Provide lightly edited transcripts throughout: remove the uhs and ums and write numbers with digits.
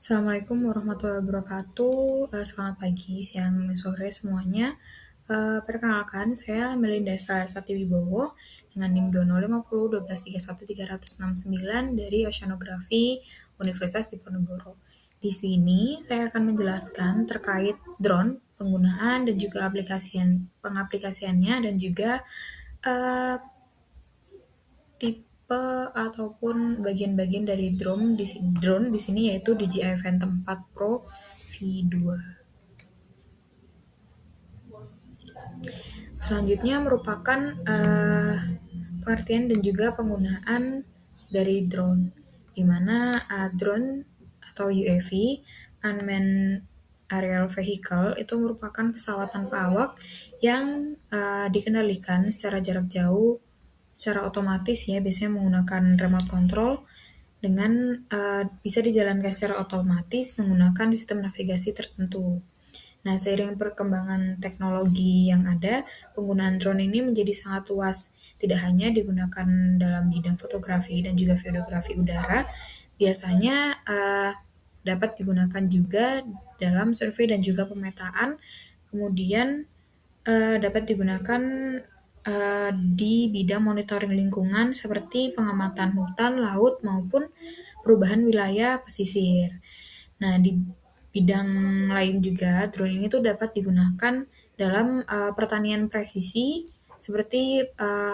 Assalamualaikum warahmatullahi wabarakatuh. Selamat pagi, siang, sore semuanya. Perkenalkan, saya Melinda Sarasati Wibowo dengan NIM 20501213069 dari Oceanografi Universitas Diponegoro. Di sini saya akan menjelaskan terkait drone, penggunaan dan juga pengaplikasiannya dan juga eh, tipe ataupun bagian-bagian dari drone di sini yaitu DJI Phantom 4 Pro V2. Selanjutnya merupakan pengertian dan juga penggunaan dari drone, di mana drone atau UAV (Unmanned Aerial Vehicle) itu merupakan pesawat tanpa awak yang dikendalikan secara jarak jauh, secara otomatis ya, biasanya menggunakan remote control dengan bisa dijalankan secara otomatis menggunakan sistem navigasi tertentu. Nah, seiring perkembangan teknologi yang ada, penggunaan drone ini menjadi sangat luas. Tidak hanya digunakan dalam bidang fotografi dan juga videografi udara, biasanya dapat digunakan juga dalam survei dan juga pemetaan. Kemudian dapat digunakan di bidang monitoring lingkungan seperti pengamatan hutan, laut, maupun perubahan wilayah pesisir. Nah, di bidang lain juga, drone ini tuh dapat digunakan dalam pertanian presisi seperti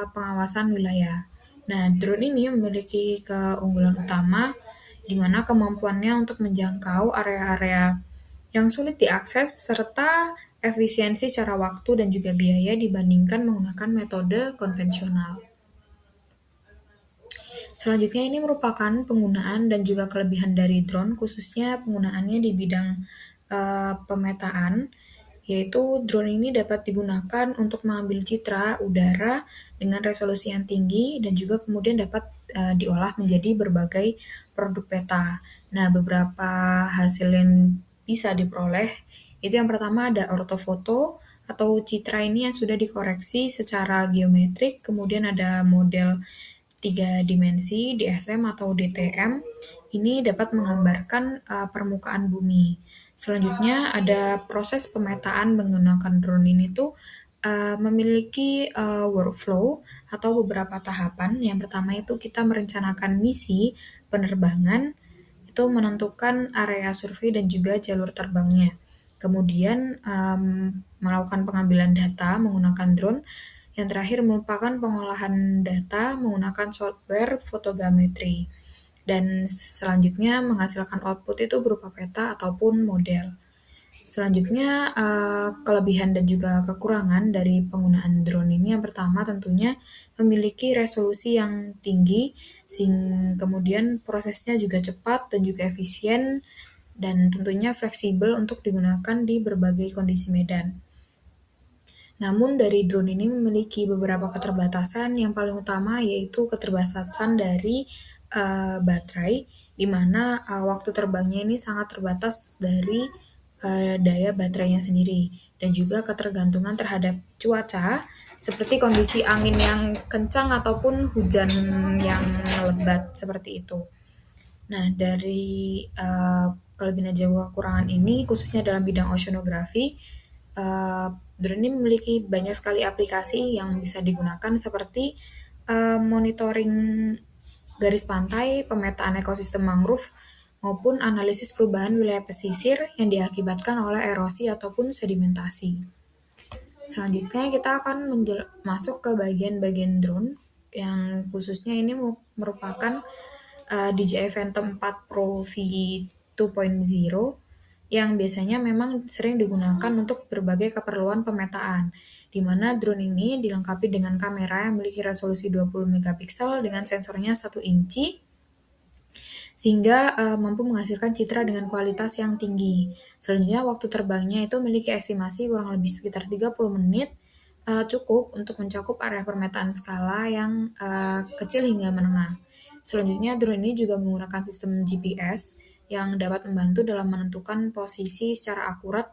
pengawasan wilayah. Nah, drone ini memiliki keunggulan utama di mana kemampuannya untuk menjangkau area-area yang sulit diakses serta efisiensi secara waktu dan juga biaya dibandingkan menggunakan metode konvensional. Selanjutnya ini merupakan penggunaan dan juga kelebihan dari drone, khususnya penggunaannya di bidang pemetaan, yaitu drone ini dapat digunakan untuk mengambil citra udara dengan resolusi yang tinggi dan juga kemudian dapat diolah menjadi berbagai produk peta. Nah, beberapa hasil yang bisa diperoleh itu yang pertama ada ortofoto atau citra ini yang sudah dikoreksi secara geometrik, kemudian ada model 3 dimensi DSM atau DTM, ini dapat menggambarkan permukaan bumi. Selanjutnya ada proses pemetaan menggunakan drone ini tuh memiliki workflow atau beberapa tahapan. Yang pertama itu kita merencanakan misi penerbangan, itu menentukan area survei dan juga jalur terbangnya. Kemudian melakukan pengambilan data menggunakan drone. Yang terakhir merupakan pengolahan data menggunakan software fotogrametri. Dan selanjutnya menghasilkan output itu berupa peta ataupun model. Selanjutnya, kelebihan dan juga kekurangan dari penggunaan drone ini yang pertama tentunya memiliki resolusi yang tinggi, kemudian prosesnya juga cepat dan juga efisien, dan tentunya fleksibel untuk digunakan di berbagai kondisi medan. Namun dari drone ini memiliki beberapa keterbatasan, yang paling utama yaitu keterbatasan dari baterai, di mana waktu terbangnya ini sangat terbatas dari daya baterainya sendiri, dan juga ketergantungan terhadap cuaca, seperti kondisi angin yang kencang ataupun hujan yang lebat seperti itu. Nah, dari kelebihan dan juga kekurangan ini, khususnya dalam bidang oceanografi, drone ini memiliki banyak sekali aplikasi yang bisa digunakan seperti monitoring garis pantai, pemetaan ekosistem mangrove, maupun analisis perubahan wilayah pesisir yang diakibatkan oleh erosi ataupun sedimentasi. Selanjutnya kita akan masuk ke bagian-bagian drone yang khususnya ini merupakan DJI Phantom 4 Pro V2.0 yang biasanya memang sering digunakan untuk berbagai keperluan pemetaan, di mana drone ini dilengkapi dengan kamera yang memiliki resolusi 20 megapiksel dengan sensornya 1 inci, sehingga mampu menghasilkan citra dengan kualitas yang tinggi. Selanjutnya, waktu terbangnya itu memiliki estimasi kurang lebih sekitar 30 menit, cukup untuk mencakup area permetaan skala yang kecil hingga menengah. Selanjutnya, drone ini juga menggunakan sistem GPS yang dapat membantu dalam menentukan posisi secara akurat,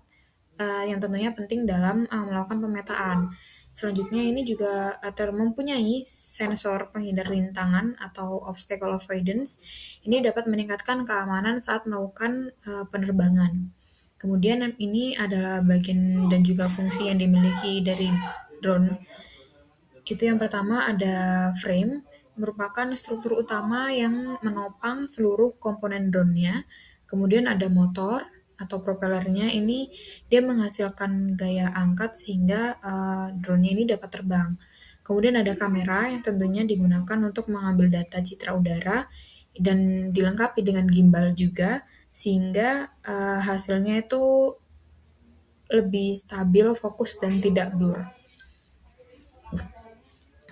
yang tentunya penting dalam melakukan pemetaan. Selanjutnya ini juga mempunyai sensor penghindar rintangan atau obstacle avoidance. Ini dapat meningkatkan keamanan saat melakukan penerbangan. Kemudian ini adalah bagian dan juga fungsi yang dimiliki dari drone. Itu yang pertama ada frame, merupakan struktur utama yang menopang seluruh komponen drone-nya. Kemudian ada motor atau propellernya, ini dia menghasilkan gaya angkat sehingga drone-nya ini dapat terbang. Kemudian ada kamera yang tentunya digunakan untuk mengambil data citra udara dan dilengkapi dengan gimbal juga sehingga hasilnya itu lebih stabil, fokus dan tidak blur.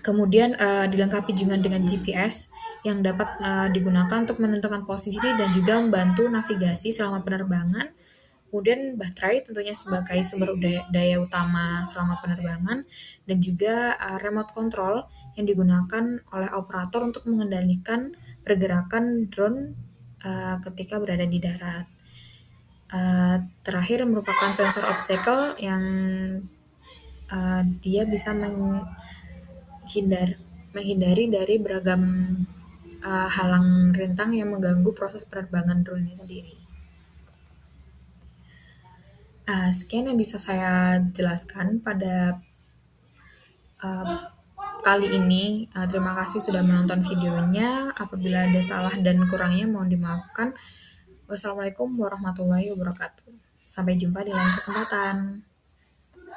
Kemudian dilengkapi juga dengan GPS yang dapat digunakan untuk menentukan posisi dan juga membantu navigasi selama penerbangan. Kemudian baterai tentunya sebagai sumber daya utama selama penerbangan dan juga remote control yang digunakan oleh operator untuk mengendalikan pergerakan drone ketika berada di darat. Terakhir merupakan sensor obstacle yang dia bisa menghindari dari beragam halang rintang yang mengganggu proses penerbangan drone-nya sendiri. Sekian yang bisa saya jelaskan pada kali ini. Terima kasih sudah menonton videonya. Apabila ada salah dan kurangnya mohon dimaafkan. Wassalamualaikum warahmatullahi wabarakatuh. Sampai jumpa di lain kesempatan.